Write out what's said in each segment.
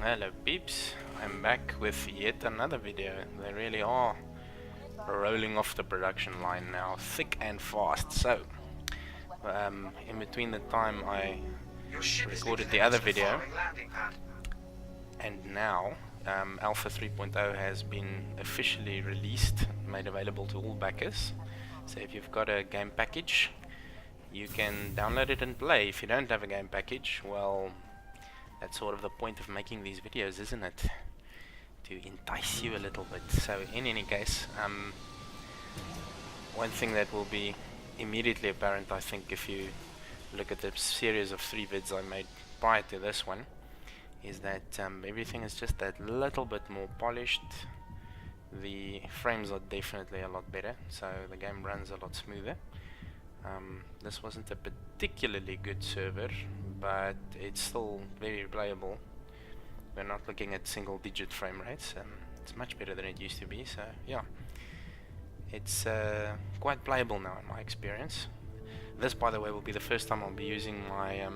Hello peeps, I'm back with yet another video. They really are rolling off the production line now, thick and fast. So, in between the time I recorded the other video and now, Alpha 3.0 has been officially released, made available to all backers. So if you've got a game package, you can download it and play. If you don't have a game package, well, that's sort of the point of making these videos, isn't it? To entice you a little bit. So in any case, one thing that will be immediately apparent, I think, if you look at the series of 3 vids I made prior to this one, is that everything is just that little bit more polished. The frames are definitely a lot better, so the game runs a lot smoother. This wasn't a particularly good server, but it's still very playable. We're not looking at single-digit frame rates. It's much better than it used to be, so yeah. It's quite playable now in my experience. This, by the way, will be the first time I'll be using my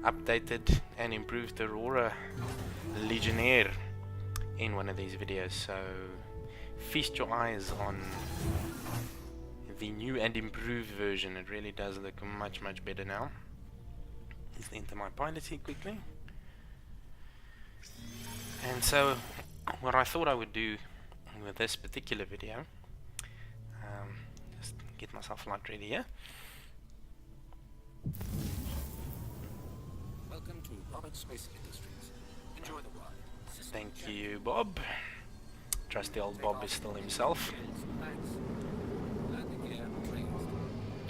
updated and improved Aurora Legionnaire in one of these videos, so feast your eyes on the new and improved version. It really does look much better now. Let's enter my piloting quickly. And so what I thought I would do with this particular video, just get myself flight ready here. Welcome to Roberts Space Industries. Enjoy the ride. Thank you, Bob. Trusty old Bob is still himself.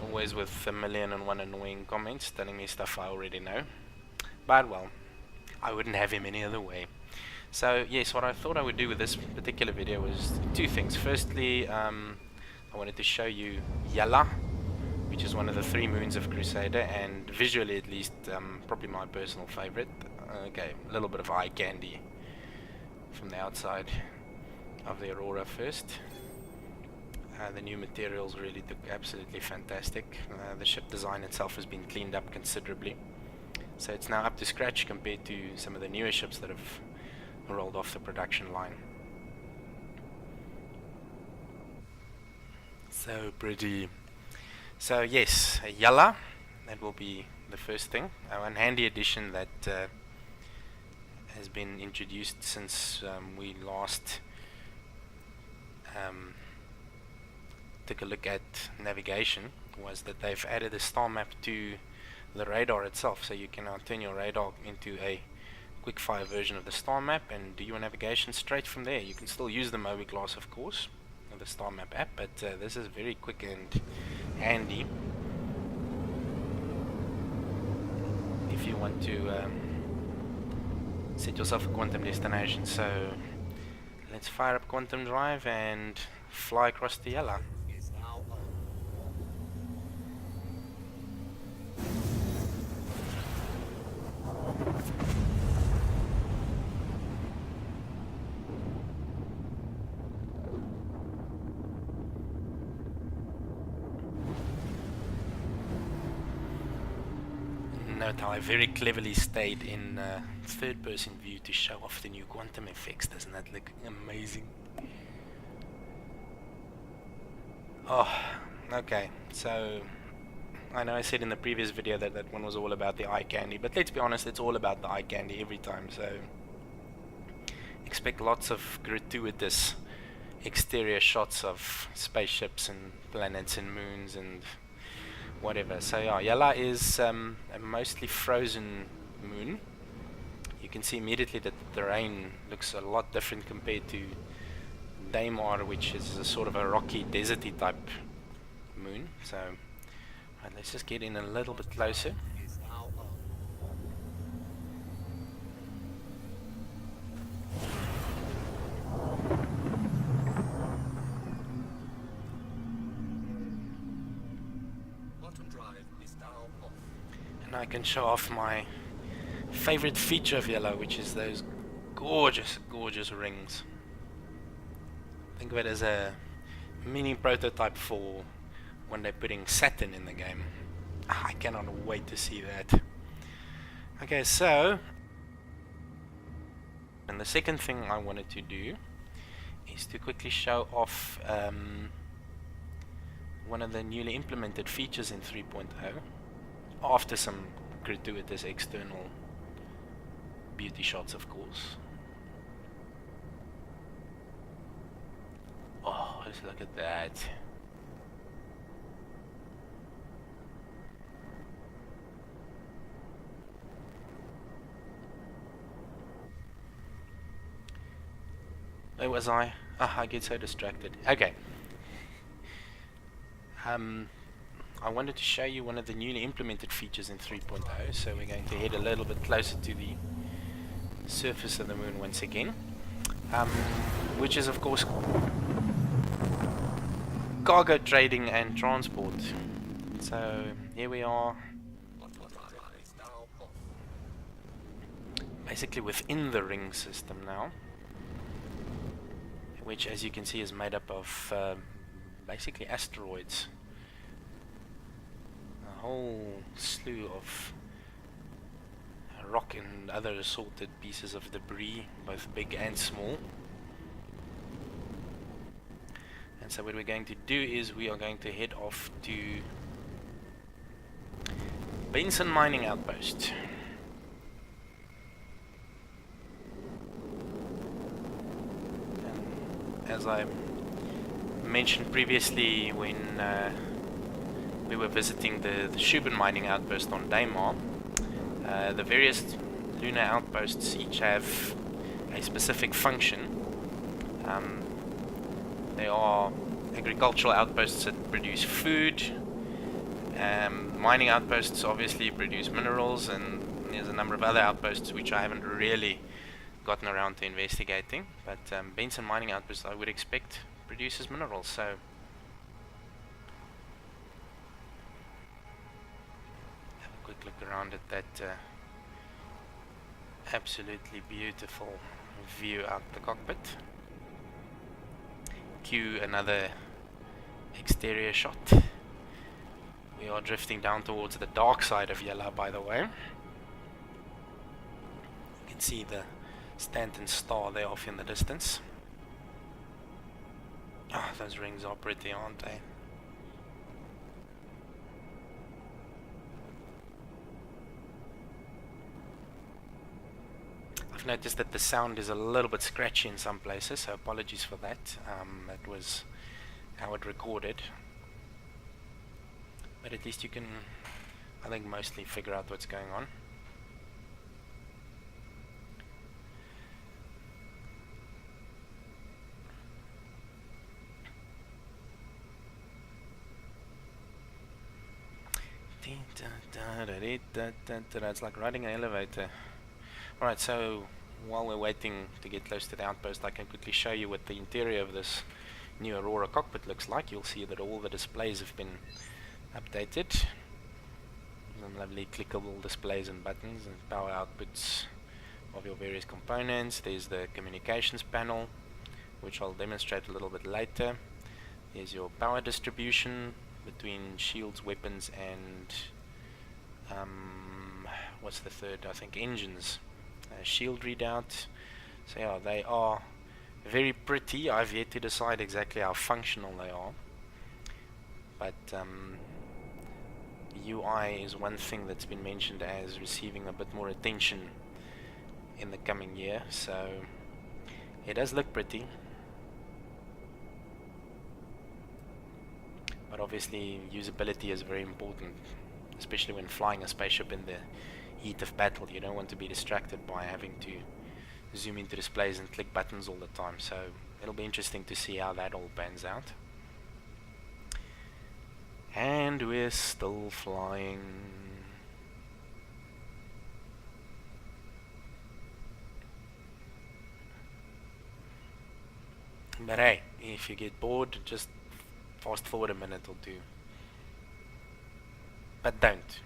Always with 1,000,001 annoying comments telling me stuff I already know. But well, I wouldn't have him any other way. So yes, what I thought I would do with this particular video was 2 things. Firstly, I wanted to show you Yala, which is one of the 3 moons of Crusader, and visually at least, probably my personal favorite. Okay, a little bit of eye candy from the outside of the Aurora first. The new materials really look absolutely fantastic. The ship design itself has been cleaned up considerably, so it's now up to scratch compared to some of the newer ships that have rolled off the production line. So pretty. So yes, Yala, that will be the first thing. One handy addition that has been introduced since we last took a look at navigation was that they've added a star map to the radar itself, so you can now turn your radar into a quick-fire version of the star map and do your navigation straight from there. You can still use the Mobiglass, of course, or the star map app, but this is very quick and handy if you want to set yourself a quantum destination. So let's fire up Quantum Drive and fly across the Yala. Note how I very cleverly stayed in third-person view to show off the new quantum effects. Doesn't that look amazing? Oh, okay. So I know I said in the previous video that that one was all about the eye candy, but let's be honest, it's all about the eye candy every time. So expect lots of gratuitous exterior shots of spaceships and planets and moons and whatever. So yeah, Yala is a mostly frozen moon. You can see immediately that the terrain looks a lot different compared to Daymar, which is a sort of a rocky, deserty type moon. So right, let's just get in a little bit closer. And I can show off my favorite feature of Yala, which is those gorgeous rings. Think of it as a mini prototype for when they're putting Saturn in the game. I cannot wait to see that. Okay, so And the second thing I wanted to do is to quickly show off one of the newly implemented features in 3.0 after some gratuitous external beauty shots, of course. Oh, let's look at that. Where was I? Ah, I get so distracted. Okay. I wanted to show you one of the newly implemented features in 3.0, so we're going to head a little bit closer to the surface of the moon once again, which is of course cargo trading and transport. So here we are, basically within the ring system now, which as you can see is made up of basically asteroids. A whole slew of rock and other assorted pieces of debris, both big and small. And so what we're going to do is we are going to head off to Benson Mining Outpost. And as I mentioned previously when we were visiting the Shubin Mining Outpost on Daymar, the various lunar outposts each have a specific function. They are agricultural outposts that produce food. Mining outposts obviously produce minerals, and there's a number of other outposts which I haven't really gotten around to investigating. But Benson Mining Outpost, I would expect, produces minerals. So have a quick look around at that absolutely beautiful view out the cockpit. Cue another exterior shot. We are drifting down towards the dark side of Yellow, by the way. You can see the Stanton Star there off in the distance. Ah, oh, those rings are pretty, aren't they? I've noticed that the sound is a little bit scratchy in some places, so apologies for that. That was how it recorded. But at least you can, I think, mostly figure out what's going on. It's like riding an elevator. Alright, so while we're waiting to get close to the outpost, I can quickly show you what the interior of this new Aurora cockpit looks like. You'll see that all the displays have been updated. Some lovely clickable displays and buttons and power outputs of your various components. There's the communications panel, which I'll demonstrate a little bit later. There's your power distribution between shields, weapons, and what's the third? I think engines. Shield readout. So yeah, they are very pretty. I've yet to decide exactly how functional they are, but UI is one thing that's been mentioned as receiving a bit more attention in the coming year, so it does look pretty. But obviously usability is very important, especially when flying a spaceship in the heat of battle. You don't want to be distracted by having to zoom into displays and click buttons all the time, so it'll be interesting to see how that all pans out. And we're still flying. But hey, if you get bored, just fast forward a minute or two. But don't,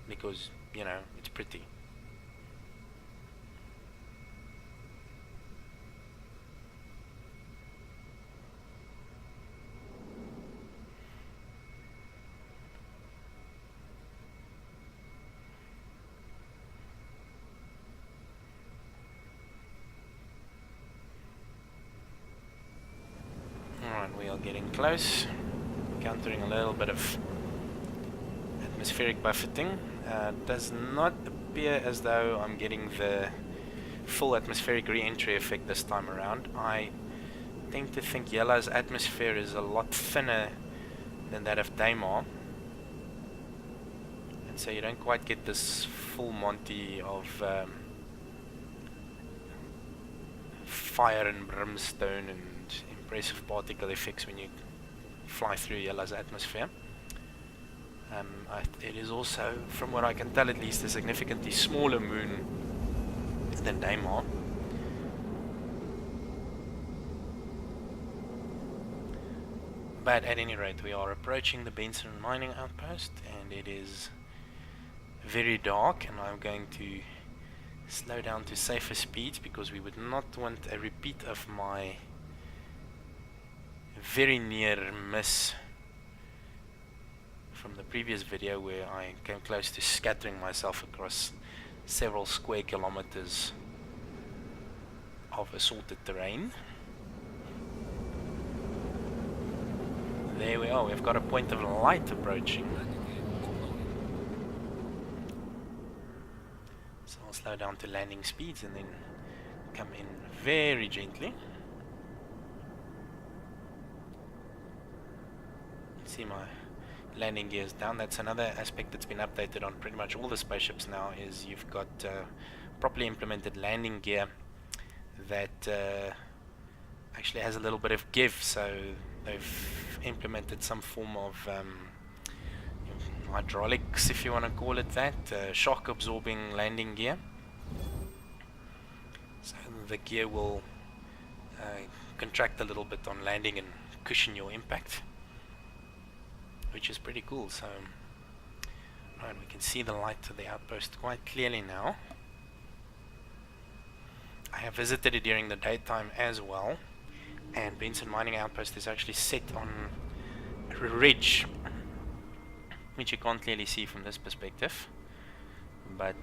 because, you know, it's pretty. getting close, encountering a little bit of atmospheric buffeting. Does not appear as though I'm getting the full atmospheric re-entry effect this time around. I tend to think Yellow's atmosphere is a lot thinner than that of Daymar, and so you don't quite get this full Monty of fire and brimstone and impressive particle effects when you fly through Yellow's atmosphere. It is also, from what I can tell at least, a significantly smaller moon than Daymar. But at any rate, we are approaching the Benson mining outpost, and it is very dark, and I'm going to slow down to safer speeds because we would not want a repeat of my very near miss from the previous video, where I came close to scattering myself across several square kilometers of assaulted terrain. There we are, we've got a point of light approaching. So I'll slow down to landing speeds and then come in very gently. See my landing gears down. That's another aspect that's been updated on pretty much all the spaceships now, is you've got properly implemented landing gear that actually has a little bit of give. So they've implemented some form of hydraulics, if you want to call it that, shock absorbing landing gear. So the gear will contract a little bit on landing and cushion your impact, which is pretty cool. So right, we can see the light of the outpost quite clearly now. I have visited it during the daytime as well, and Benson Mining Outpost is actually set on a ridge, which you can't clearly see from this perspective, but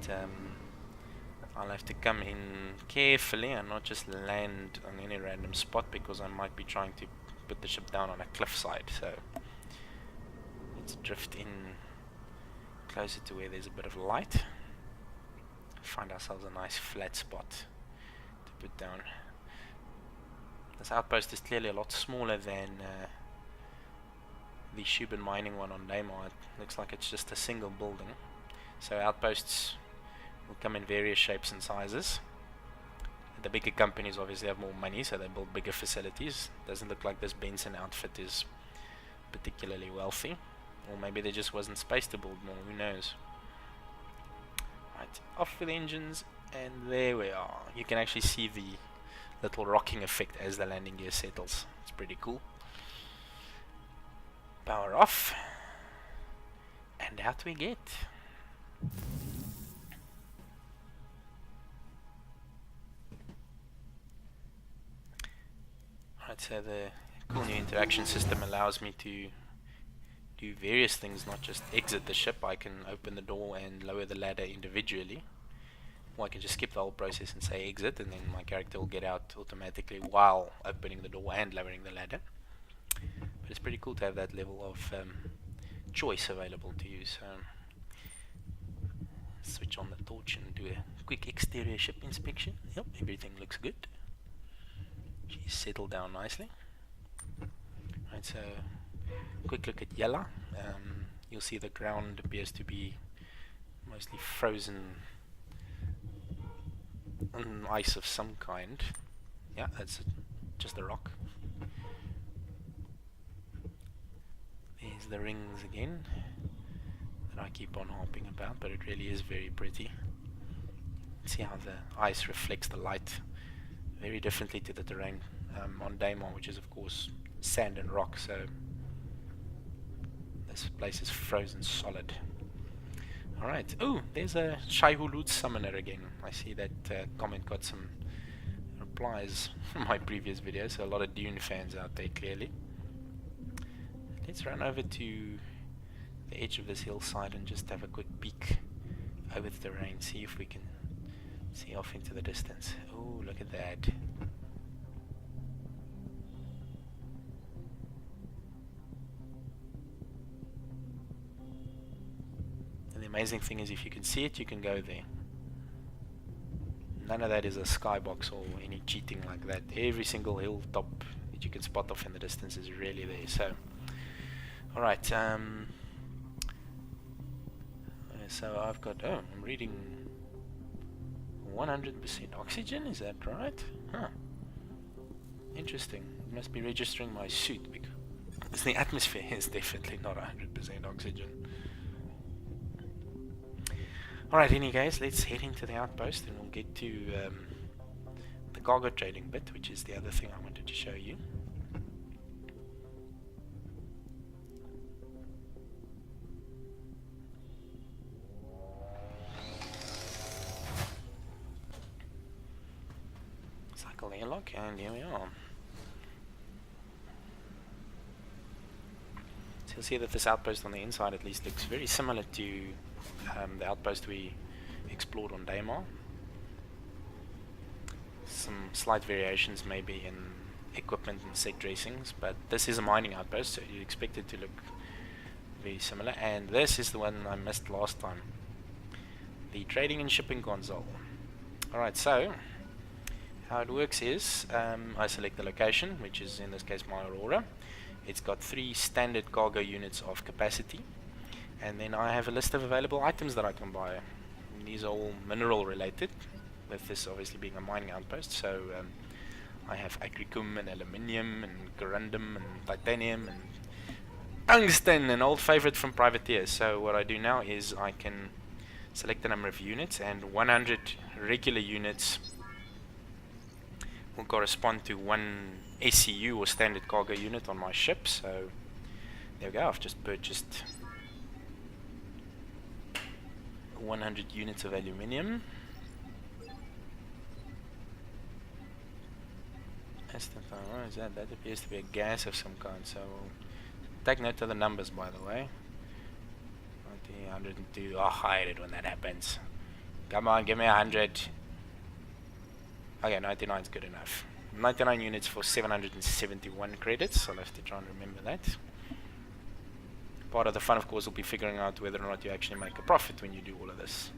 I'll have to come in carefully and not just land on any random spot, because I might be trying to put the ship down on a cliffside. So let's drift in closer to where there's a bit of light, find ourselves a nice flat spot to put down. This outpost is clearly a lot smaller than the Shubin mining one on Daymar. It looks like it's just a single building. So outposts will come in various shapes and sizes. The bigger companies obviously have more money, so they build bigger facilities. Doesn't look like this Benson outfit is particularly wealthy, or maybe there just wasn't space to build more, who knows. Right, off with the engines, and there we are. You can actually see the little rocking effect as the landing gear settles. It's pretty cool. Power off, and out we get. Right, so the cool new interaction system allows me to do various things, not just exit the ship. I can open the door and lower the ladder individually, or I can just skip the whole process and say exit, and then my character will get out automatically while opening the door and lowering the ladder. But it's pretty cool to have that level of choice available to you. So switch on the torch and do a quick exterior ship inspection. Yep, everything looks good. She's settled down nicely. Right, so quick look at Yella. You'll see the ground appears to be mostly frozen ice of some kind. Yeah, that's just a rock. There's the rings again that I keep on harping about, but it really is very pretty. See how the ice reflects the light very differently to the terrain on Daymar, which is of course sand and rock, so this place is frozen solid. Alright, oh, there's a Shai-Hulud summoner again. I see that comment got some replies from my previous video, so a lot of Dune fans out there clearly. Let's run over to the edge of this hillside and just have a quick peek over the terrain, see if we can see off into the distance. Oh, look at that. amazing thing is if you can see it, you can go there. None of that is a skybox or any cheating like that. Every single hilltop that you can spot off in the distance is really there. So, alright, so I've got, oh, I'm reading 100% oxygen, is that right? Huh. Interesting. It must be registering my suit because the atmosphere is definitely not 100% oxygen. Alright, any guys, let's head into the outpost and we'll get to the cargo trading bit, which is the other thing I wanted to show you. Cycle airlock, and here we are. So you'll see that this outpost on the inside at least looks very similar to the outpost we explored on Daymar. Some slight variations maybe in equipment and set dressings, but this is a mining outpost, so you expect it to look very similar. And this is the one I missed last time, the trading and shipping console. Alright, so how it works is I select the location, which is in this case my Aurora. It's got 3 standard cargo units of capacity, and then I have a list of available items that I can buy. And these are all mineral related, with this obviously being a mining outpost. So I have agricum and aluminium and corundum and titanium and tungsten, an old favorite from privateers. So what I do now is I can select the number of units, and 100 regular units will correspond to 1 SCU or standard cargo unit on my ship. So there we go, I've just purchased 100 units of aluminium. What is that? That appears to be a gas of some kind, so take note of the numbers, by the way. 90, 102, oh, I hate it when that happens. Come on, give me 100. Okay, 99 is good enough. 99 units for 771 credits. I'll have to try and remember that. Part of the fun, of course, will be figuring out whether or not you actually make a profit when you do all of this.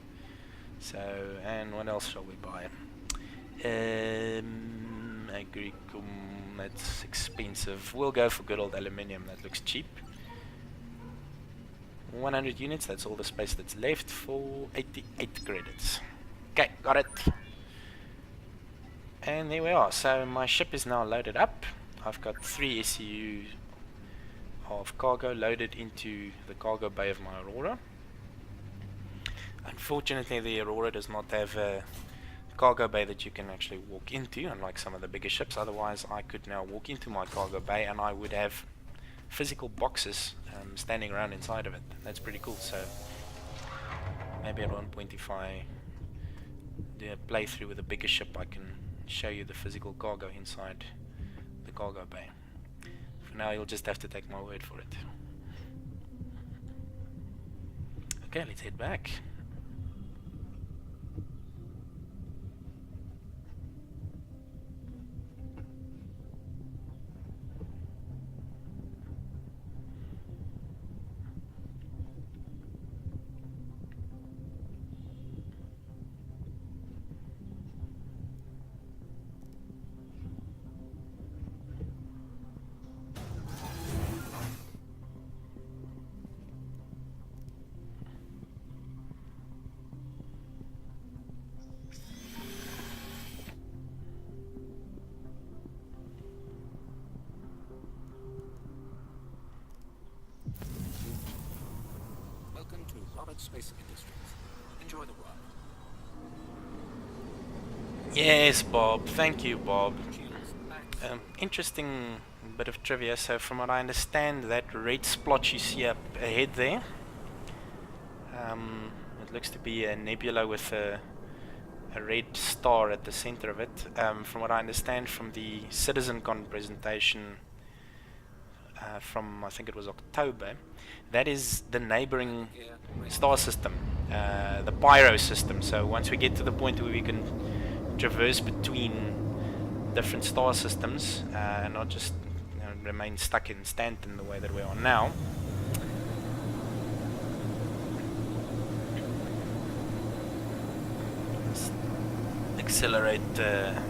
So, and what else shall we buy? Agricum, that's expensive. We'll go for good old aluminium, that looks cheap. 100 units, that's all the space that's left for 88 credits. Okay, got it. And there we are. So my ship is now loaded up. I've got 3 SCUs of cargo loaded into the cargo bay of my Aurora. Unfortunately, the Aurora does not have a cargo bay that you can actually walk into, unlike some of the bigger ships. Otherwise, I could now walk into my cargo bay and I would have physical boxes standing around inside of it. That's pretty cool. So maybe at one point, if I do a playthrough with a bigger ship, I can show you the physical cargo inside the cargo bay. For now, you'll just have to take my word for it. Okay, let's head back. Welcome to Robert Space Industries. Enjoy the ride. Yes, Bob. Thank you, Bob. Interesting bit of trivia. So from what I understand, that red splotch you see up ahead there, it looks to be a nebula with a red star at the center of it. From what I understand from the CitizenCon presentation from, I think it was October, that is the neighboring star system, the Pyro system. So once we get to the point where we can traverse between different star systems and not just remain stuck in Stanton the way that we are now, accelerate to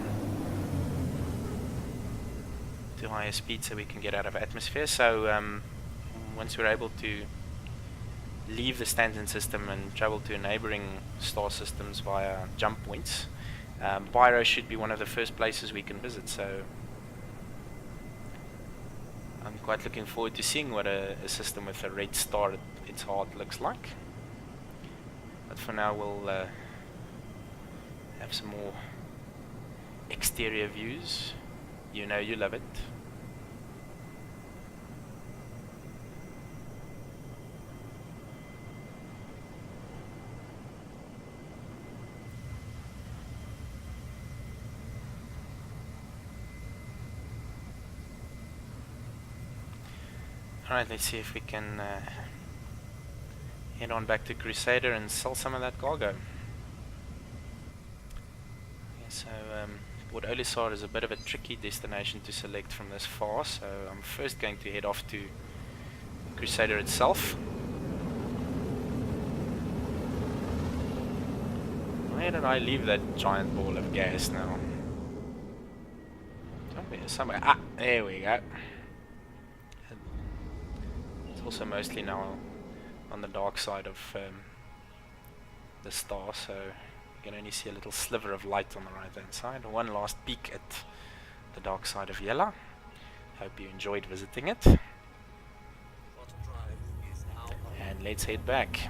higher speed so we can get out of atmosphere. So once we're able to leave the Stanton system and travel to neighboring star systems via jump points, Pyro should be one of the first places we can visit. So I'm quite looking forward to seeing what a system with a red star at its heart looks like. But for now we'll have some more exterior views. You know you love it. Alright, let's see if we can head on back to Crusader and sell some of that cargo. Okay, so Port Olisar is a bit of a tricky destination to select from this far, so I'm first going to head off to Crusader itself. Where did I leave that giant ball of gas now? Somewhere. Ah, there we go. Also mostly now on the dark side of the star, so you can only see a little sliver of light on the right hand side. One last peek at the dark side of Yela. Hope you enjoyed visiting it. And let's head back.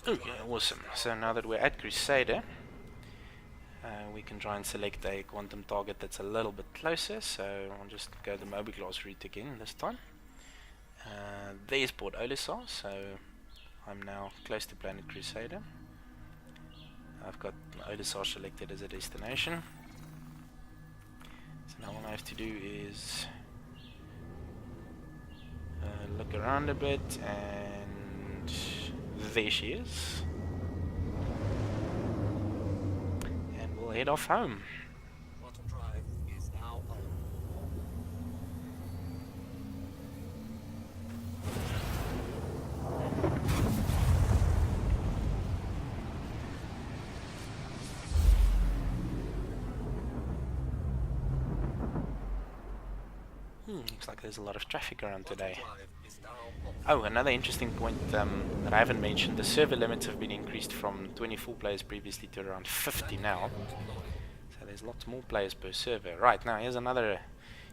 Okay, awesome. So now that we're at Crusader, we can try and select a quantum target that's a little bit closer. So I'll just go the Mobiglast route again this time. There's Port Olisar, so I'm now close to planet Crusader. I've got Olisar selected as a destination. So now all I have to do is look around a bit, and there she is. And we'll head off home. Quantum drive is now on. Looks like there's a lot of traffic around today. Quantum drive is now on. Oh, another interesting point that I haven't mentioned, the server limits have been increased from 24 players previously to around 50 now. So there's lots more players per server. Right, now here's another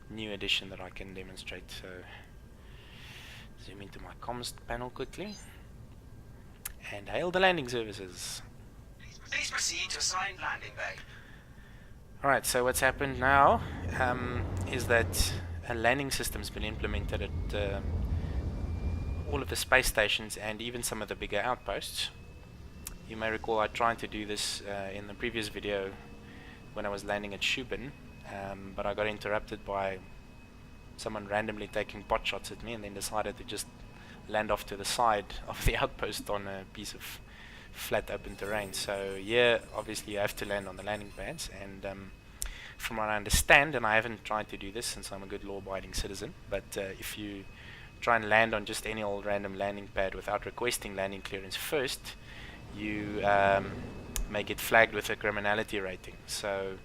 new addition that I can demonstrate. So zoom into my comms panel quickly. And hail the landing services. Please proceed to assigned landing bay. Alright, so what's happened now is that a landing system's been implemented at all of the space stations and even some of the bigger outposts. You may recall I tried to do this in the previous video when I was landing at Shubin, but I got interrupted by someone randomly taking pot shots at me and then decided to just land off to the side of the outpost on a piece of flat open terrain. So here obviously you have to land on the landing pads, and from what I understand, and I haven't tried to do this since I'm a good law-abiding citizen, but if you try and land on just any old random landing pad without requesting landing clearance first, you may get flagged with a criminality rating. So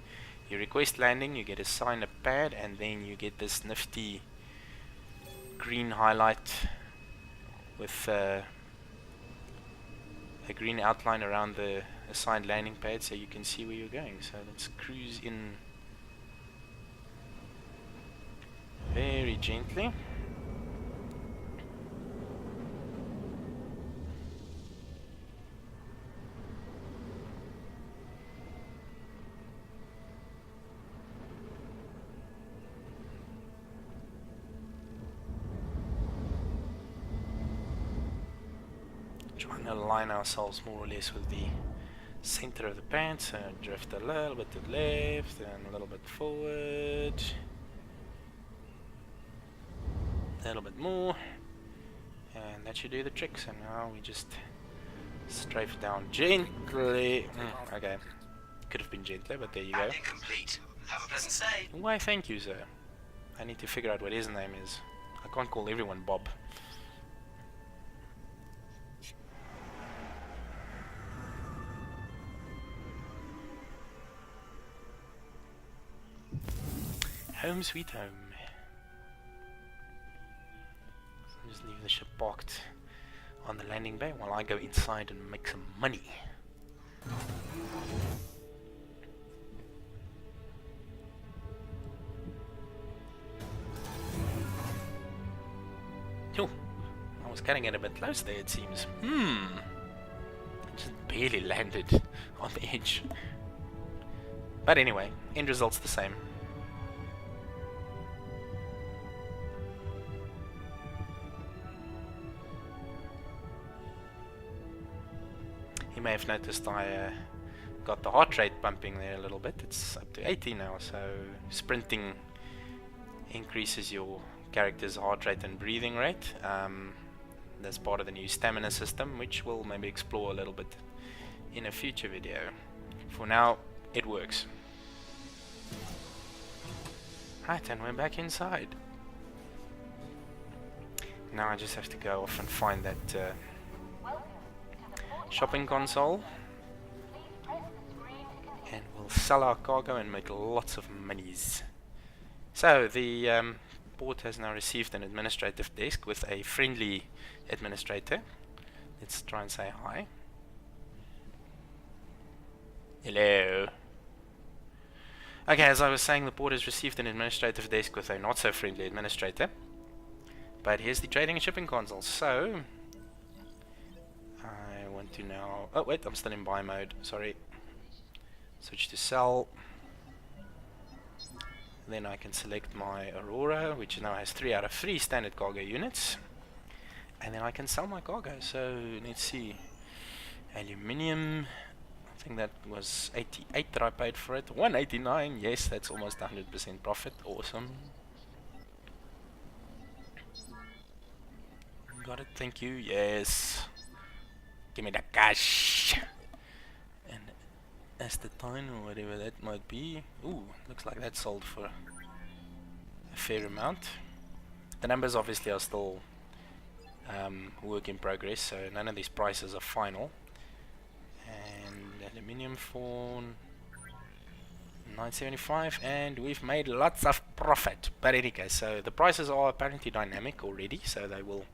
you request landing, you get assigned a pad, and then you get this nifty green highlight with a green outline around the assigned landing pad so you can see where you're going. So let's cruise in very gently. Trying to align ourselves more or less with the center of the pad, so drift a little bit to the left and a little bit forward, a little bit more, And that should do the trick. So now we just strafe down gently. Okay, could have been gentler, but there you go. Landing complete. Have a pleasant stay. Why, thank you, sir. I need to figure out what his name is. I can't call everyone Bob. Home sweet home. So just leave the ship parked on the landing bay while I go inside and make some money. Phew, I was getting it a bit close there, it seems. Just barely landed on the edge. But anyway, end result's the same. You may have noticed I got the heart rate bumping there a little bit. It's up to 80 now, so sprinting increases your character's heart rate and breathing rate. That's part of the new stamina system, which we'll maybe explore a little bit in a future video. For now, it works. Right, and we're back inside. Now I just have to go off and find that shopping console, and we'll sell our cargo and make lots of monies. So the port has now received an administrative desk with a friendly administrator. Let's try and say hi. Hello. Okay, as I was saying, the port has received an administrative desk with a not so friendly administrator. But here's the trading and shipping console. So I want to now... Oh wait, I'm still in buy mode, sorry. Switch to sell. Then I can select my Aurora, which now has 3 out of 3 standard cargo units. And then I can sell my cargo. So let's see. Aluminium. I think that was 88 that I paid for it. 189. Yes, that's almost 100% profit. Awesome. Got it. Thank you. Yes. Give me the cash. And acetine or whatever that might be. Ooh, looks like that sold for a fair amount. The numbers obviously are still work in progress, so none of these prices are final. And aluminium for 975, and we've made lots of profit. But in any case, so the prices are apparently dynamic already, so they will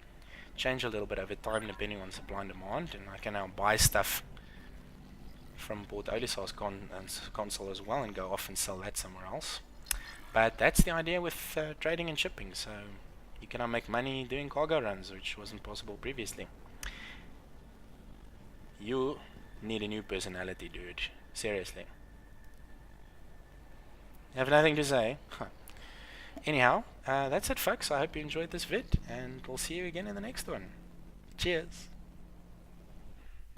change a little bit over time depending on supply and demand, and I can now buy stuff from Port Olisar's console as well and go off and sell that somewhere else. But that's the idea with trading and shipping, so you can now make money doing cargo runs, which wasn't possible previously. You need a new personality, dude. Seriously. Have nothing to say? Anyhow, that's it folks. I hope you enjoyed this vid, and we'll see you again in the next one. Cheers!